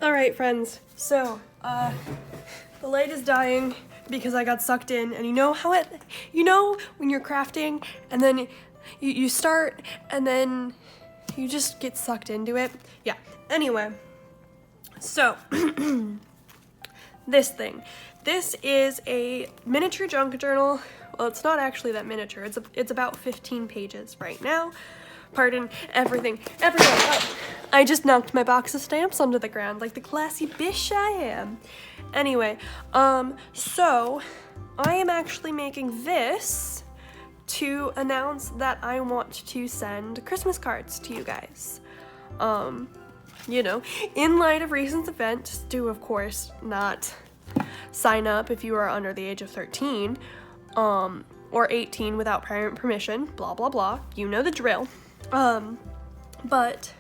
Alright, friends, so, the light is dying because I got sucked in, and you know when you're crafting, and then you start, and then you just get sucked into it? Yeah, anyway, so, this is a miniature junk journal. Well, it's not actually that miniature, it's about 15 pages right now. Pardon everything. Oh, I just knocked my box of stamps onto the ground like the classy bish I am. Anyway, so I am actually making this to announce that I want to send Christmas cards to you guys. You know, in light of recent events, do of course not sign up if you are under the age of 13, or 18 without parent permission, blah blah blah, you know the drill. But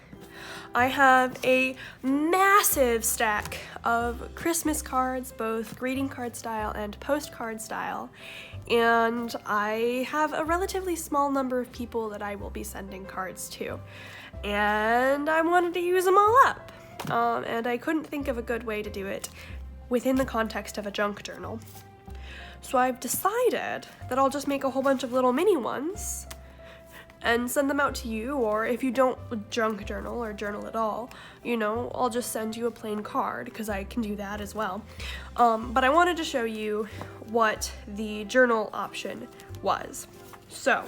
I have a massive stack of Christmas cards, both greeting card style and postcard style, and I have a relatively small number of people that I will be sending cards to, and I wanted to use them all up, and I couldn't think of a good way to do it within the context of a junk journal. So I've decided that I'll just make a whole bunch of little mini ones and send them out to you, or if you don't junk journal or journal at all, you know, I'll just send you a plain card, because I can do that as well. But I wanted to show you what the journal option was. So,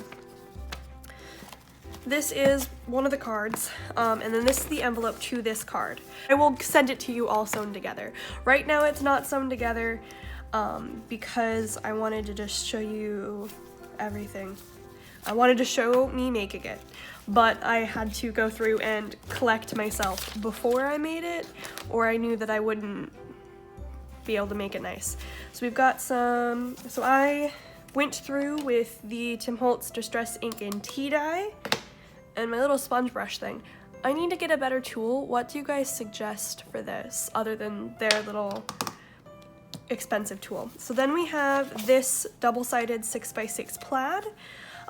this is one of the cards, and then this is the envelope to this card. I will send it to you all sewn together. Right now it's not sewn together, because I wanted to just show you everything. I wanted to show me making it, but I had to go through and collect myself before I made it, or I knew that I wouldn't be able to make it nice. So we've got so I went through with the Tim Holtz Distress Ink and Tea Dye, and my little sponge brush thing. I need to get a better tool. What do you guys suggest for this, other than their little expensive tool? So then we have this double-sided 6x6 plaid.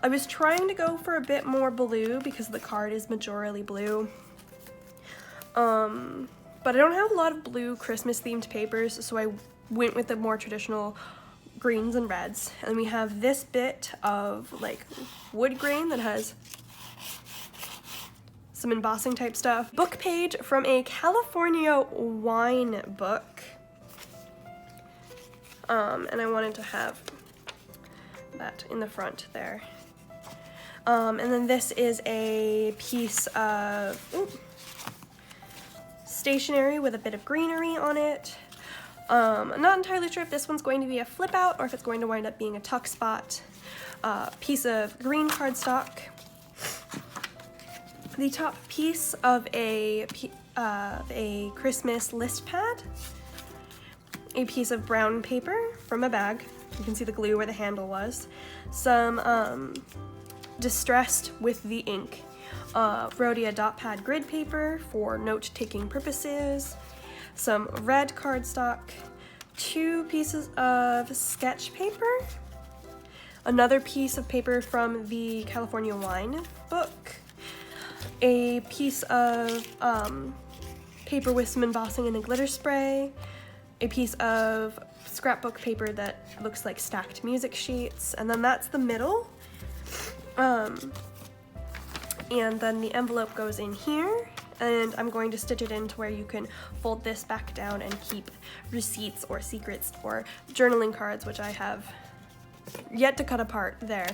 I was trying to go for a bit more blue because the card is majorly blue. But I don't have a lot of blue Christmas themed papers, so I went with the more traditional greens and reds. And we have this bit of like wood grain that has some embossing type stuff. Book page from a California wine book. And I wanted to have that in the front there. And then this is a piece of stationery with a bit of greenery on it. I'm not entirely sure if this one's going to be a flip out or if it's going to wind up being a tuck spot. Piece of green cardstock. The top piece of a Christmas list pad. A piece of brown paper from a bag. You can see the glue where the handle was. Some distressed with the ink Rhodia dot pad grid paper for note-taking purposes, some red cardstock, 2 pieces of sketch paper, another piece of paper from the California wine book, a piece of paper with some embossing and a glitter spray, a piece of scrapbook paper that looks like stacked music sheets, and then that's the middle. And then the envelope goes in here, and I'm going to stitch it in to where you can fold this back down and keep receipts or secrets or journaling cards, which I have yet to cut apart there.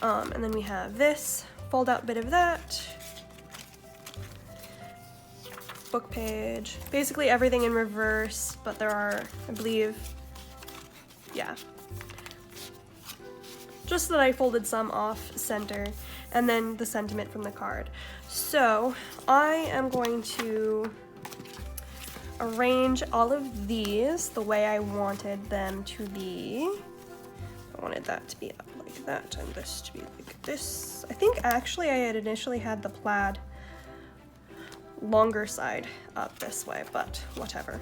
And then we have this fold out bit of that, book page, basically everything in reverse, but there are, I believe, yeah, just that I folded some off center, and then the sentiment from the card. So I am going to arrange all of these the way I wanted them to be. I wanted that to be up like that, and this to be like this. I think actually I had initially had the plaid longer side up this way, but whatever.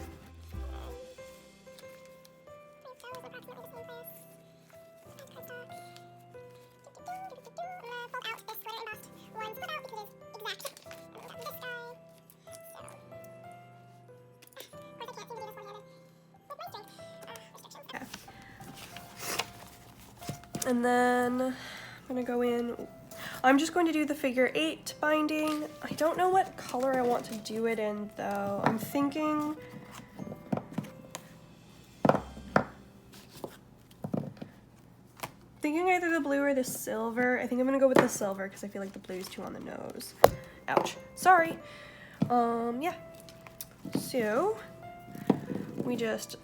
And then I'm gonna go in, I'm just going to do the figure 8 binding. I don't know what color I want to do it in though. I'm thinking either the blue or the silver. I think I'm gonna go with the silver because I feel like the blue is too on the nose. Ouch, sorry. Yeah, so we just,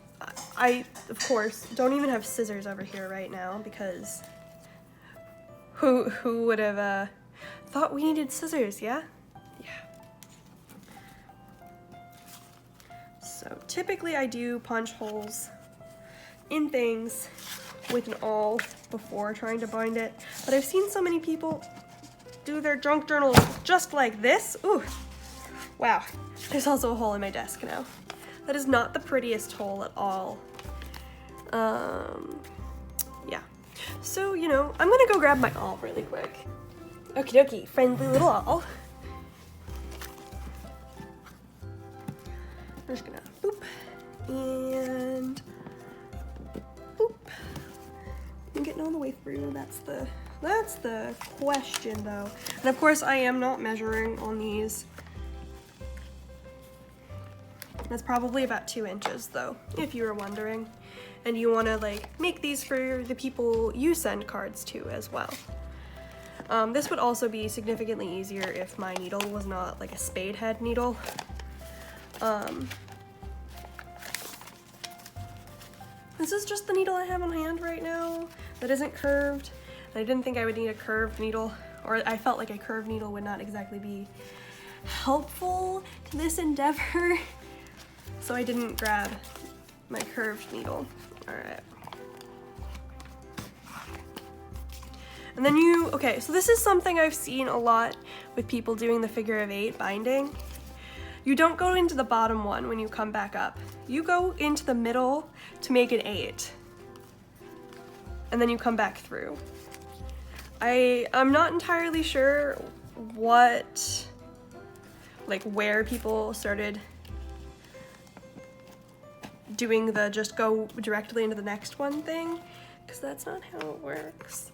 I of course don't even have scissors over here right now because who would have thought we needed scissors, yeah? So typically I do punch holes in things with an awl before trying to bind it, but I've seen so many people do their junk journals just like this. Ooh, wow. There's also a hole in my desk now. That is not the prettiest hole at all. Yeah. So, you know, I'm gonna go grab my awl really quick. Okie dokie, friendly little awl. I'm just gonna boop and boop. I'm getting all the way through. That's the question though. And of course I am not measuring on these. That's probably about 2 inches though, if you were wondering. And you wanna like make these for the people you send cards to as well. This would also be significantly easier if my needle was not like a spade head needle. This is just the needle I have on hand right now that isn't curved. I didn't think I would need a curved needle, or I felt like a curved needle would not exactly be helpful to this endeavor. So I didn't grab my curved needle. All right. And then okay, so this is something I've seen a lot with people doing the figure of 8 binding. You don't go into the bottom one when you come back up. You go into the middle to make an 8. And then you come back through. I'm not entirely sure where people started doing the just go directly into the next one thing, because that's not how it works.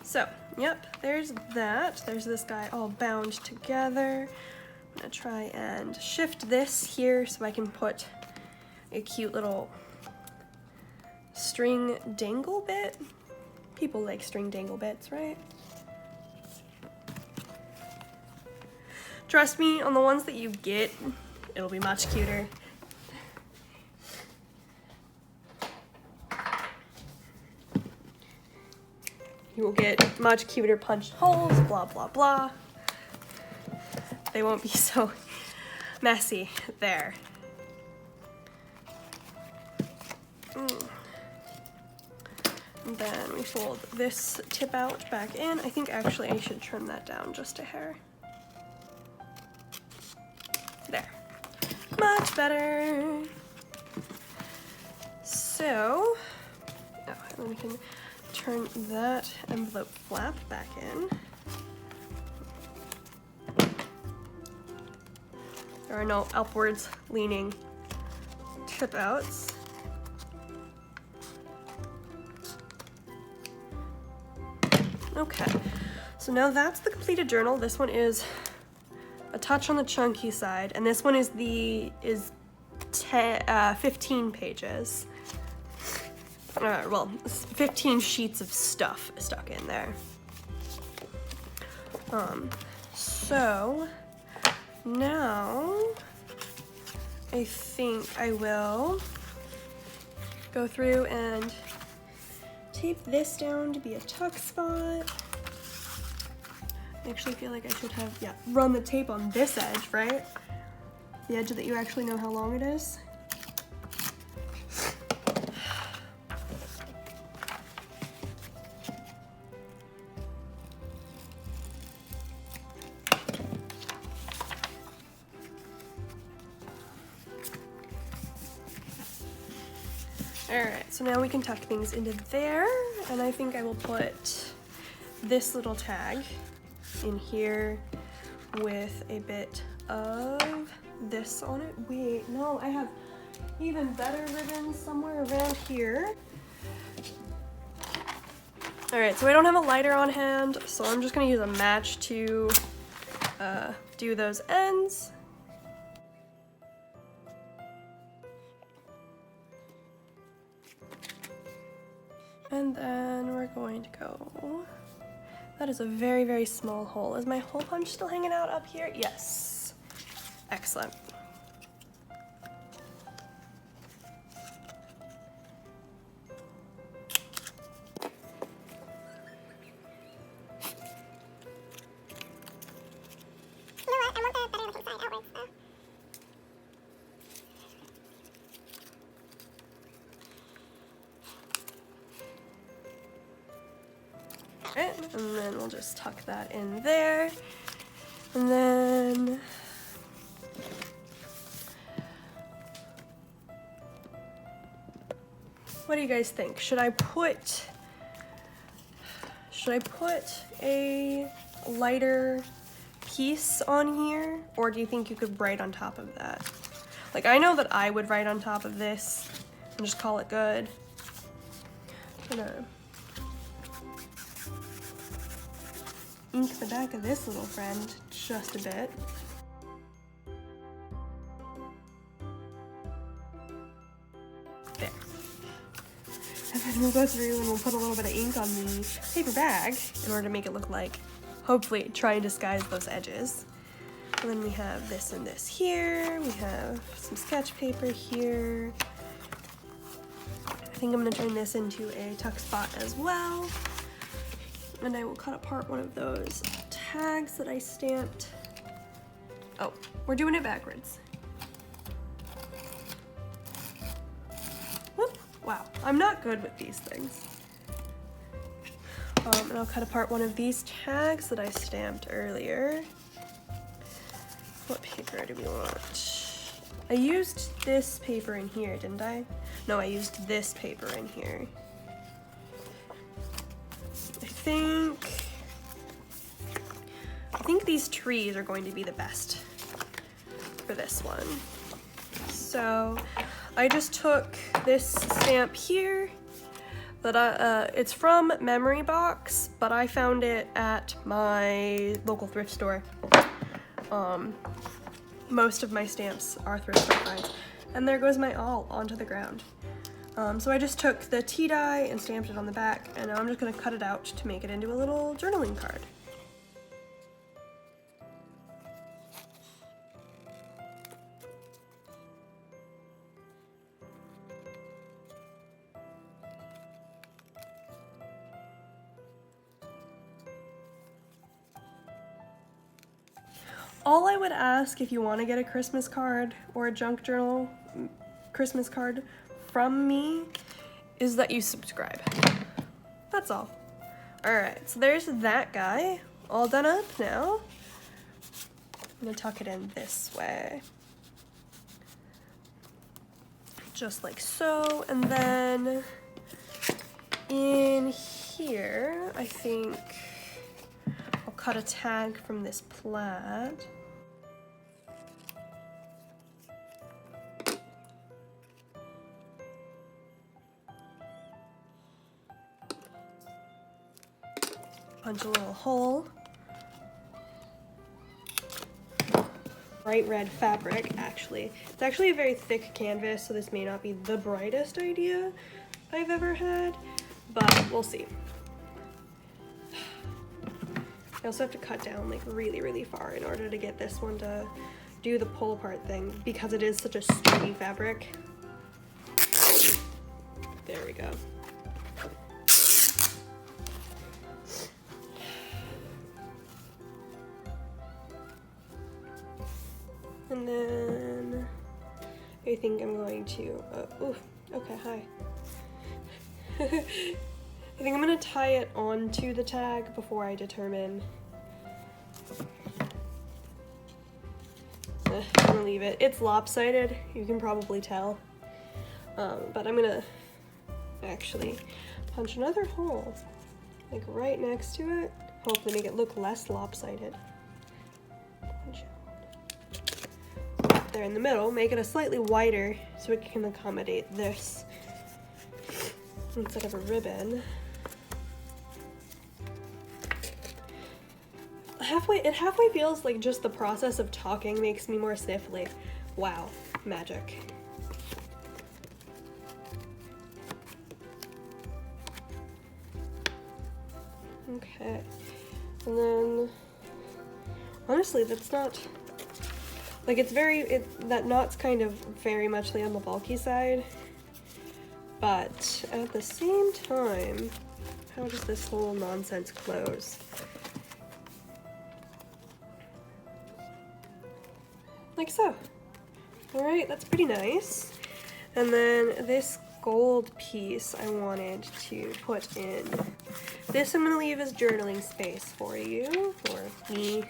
So, yep, there's that. There's this guy all bound together. I'm gonna try and shift this here so I can put a cute little string dangle bit. People like string dangle bits, right? Trust me, on the ones that you get, it'll be much cuter. You will get much cuter punched holes, blah, blah, blah. They won't be so messy there. And then we fold this tip out back in. I think actually I should trim that down just a hair. There. Much better. So, and then we can turn that envelope flap back in. There are no upwards leaning tip outs. Okay, so now that's the completed journal. This one is a touch on the chunky side, and this one is 15 pages. Well, 15 sheets of stuff stuck in there. So now I think I will go through and tape this down to be a tuck spot. I actually feel like I should have, run the tape on this edge, right? The edge that you actually know how long it is. Alright, so now we can tuck things into there, and I think I will put this little tag in here with a bit of this on it. Wait, no, I have even better ribbons somewhere around here. All right, so I don't have a lighter on hand, so I'm just gonna use a match to do those ends. And then we're going to go, that is a very, very small hole. Is my hole punch still hanging out up here? Yes. Excellent. And then we'll just tuck that in there. And then what do you guys think? Should I put a lighter piece on here, or do you think you could write on top of that? Like, I know that I would write on top of this and just call it good. I'm gonna ink the back of this little friend just a bit. There. And then we'll go through and we'll put a little bit of ink on the paper bag in order to make it look like, hopefully, try and disguise those edges. And then we have this and this here. We have some sketch paper here. I think I'm gonna turn this into a tuck spot as well. And I will cut apart one of those tags that I stamped. Oh, we're doing it backwards. Whoop, wow, I'm not good with these things. And I'll cut apart one of these tags that I stamped earlier. What paper do we want? I used this paper in here, didn't I? No, I used this paper in here. I think these trees are going to be the best for this one. So I just took this stamp here that it's from Memory Box, but I found it at my local thrift store. Most of my stamps are thrift store finds. And there goes my awl onto the ground. So I just took the tea dye and stamped it on the back, and now I'm just gonna cut it out to make it into a little journaling card. All I would ask if you want to get a Christmas card or a junk journal Christmas card from me is that you subscribe. That's all. Alright, so there's that guy all done up now. I'm gonna tuck it in this way. Just like so, and then in here, I think I'll cut a tag from this plaid. Punch a little hole. Bright red fabric, actually. It's actually a very thick canvas, so this may not be the brightest idea I've ever had, but we'll see. I also have to cut down like really, really far in order to get this one to do the pull apart thing because it is such a sturdy fabric. There we go. And then I think I'm going to, ooh, okay, hi. I think I'm gonna tie it onto the tag before I determine. I'm gonna leave it. It's lopsided, you can probably tell. But I'm gonna actually punch another hole, like right next to it. Hopefully make it look less lopsided. There in the middle, make it a slightly wider so it can accommodate this instead of a ribbon. it halfway feels like just the process of talking makes me more sniffly. Wow, magic. Okay, and then honestly, that's not like that knot's kind of very much on the bulky side, but at the same time, how does this whole nonsense close? Like so. All right, that's pretty nice. And then this gold piece I wanted to put in. This I'm gonna leave as journaling space for you, or me,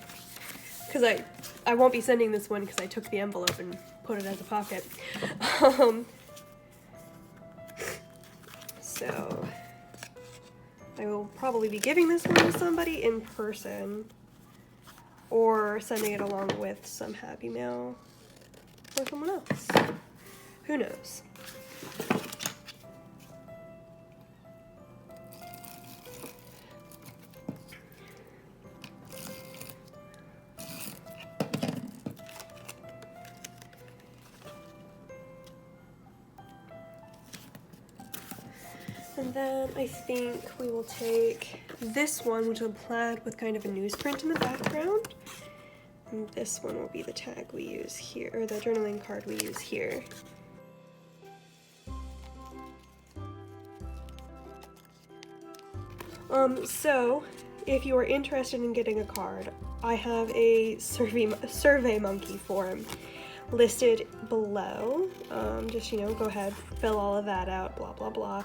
because I won't be sending this one because I took the envelope and put it as a pocket. So I will probably be giving this one to somebody in person, or sending it along with some Happy Mail or someone else. Who knows? And then I think we will take this one, which will plaid with kind of a newsprint in the background. And this one will be the tag we use here, or the journaling card we use here. So if you are interested in getting a card, I have a Survey Monkey form listed below. Just, you know, go ahead, fill all of that out, blah, blah, blah.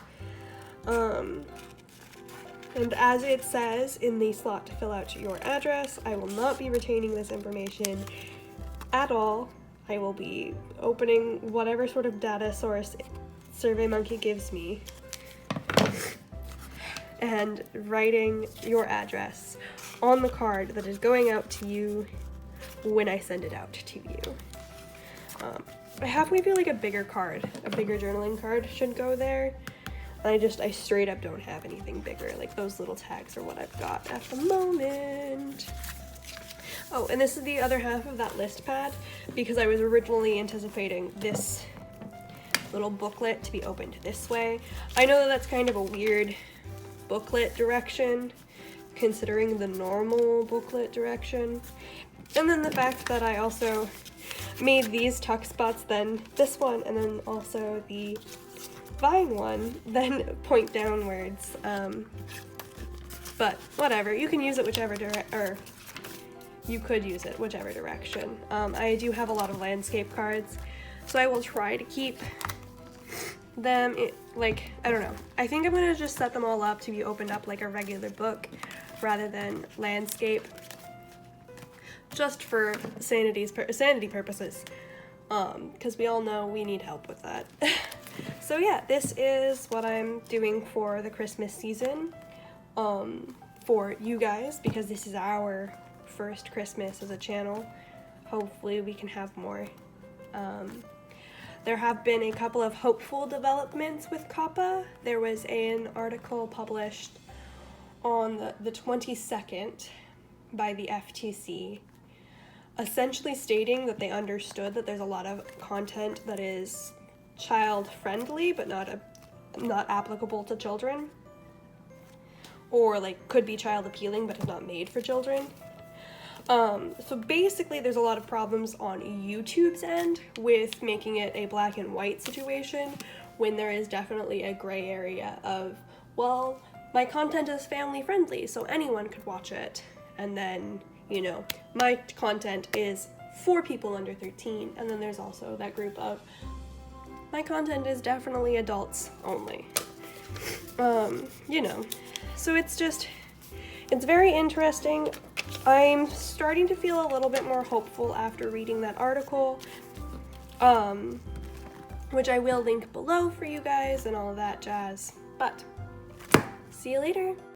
And as it says in the slot to fill out your address, I will not be retaining this information at all. I will be opening whatever sort of data source SurveyMonkey gives me and writing your address on the card that is going out to you when I send it out to you. I halfway feel like a bigger journaling card should go there. I straight up don't have anything bigger. Like, those little tags are what I've got at the moment. Oh, and this is the other half of that list pad, because I was originally anticipating this little booklet to be opened this way. I know that that's kind of a weird booklet direction, considering the normal booklet direction. And then the fact that I also made these tuck spots, then this one, and then also the vine one, then point downwards. But whatever, you can use it whichever you could use it whichever direction. I do have a lot of landscape cards, so I will try to keep them, I don't know. I think I'm gonna just set them all up to be opened up like a regular book rather than landscape, just for sanity purposes, because we all know we need help with that. So yeah, this is what I'm doing for the Christmas season, for you guys, because this is our first Christmas as a channel. Hopefully we can have more. There have been a couple of hopeful developments with COPPA. There was an article published on the 22nd by the FTC, essentially stating that they understood that there's a lot of content that is child-friendly but not applicable to children, or like could be child appealing but is not made for children. So basically there's a lot of problems on YouTube's end with making it a black and white situation, when there is definitely a gray area of, well, my content is family friendly so anyone could watch it, and then, you know, my content is for people under 13, and then there's also that group of, my content is definitely adults only. You know, so it's very interesting. I'm starting to feel a little bit more hopeful after reading that article, which I will link below for you guys and all of that jazz. But see you later.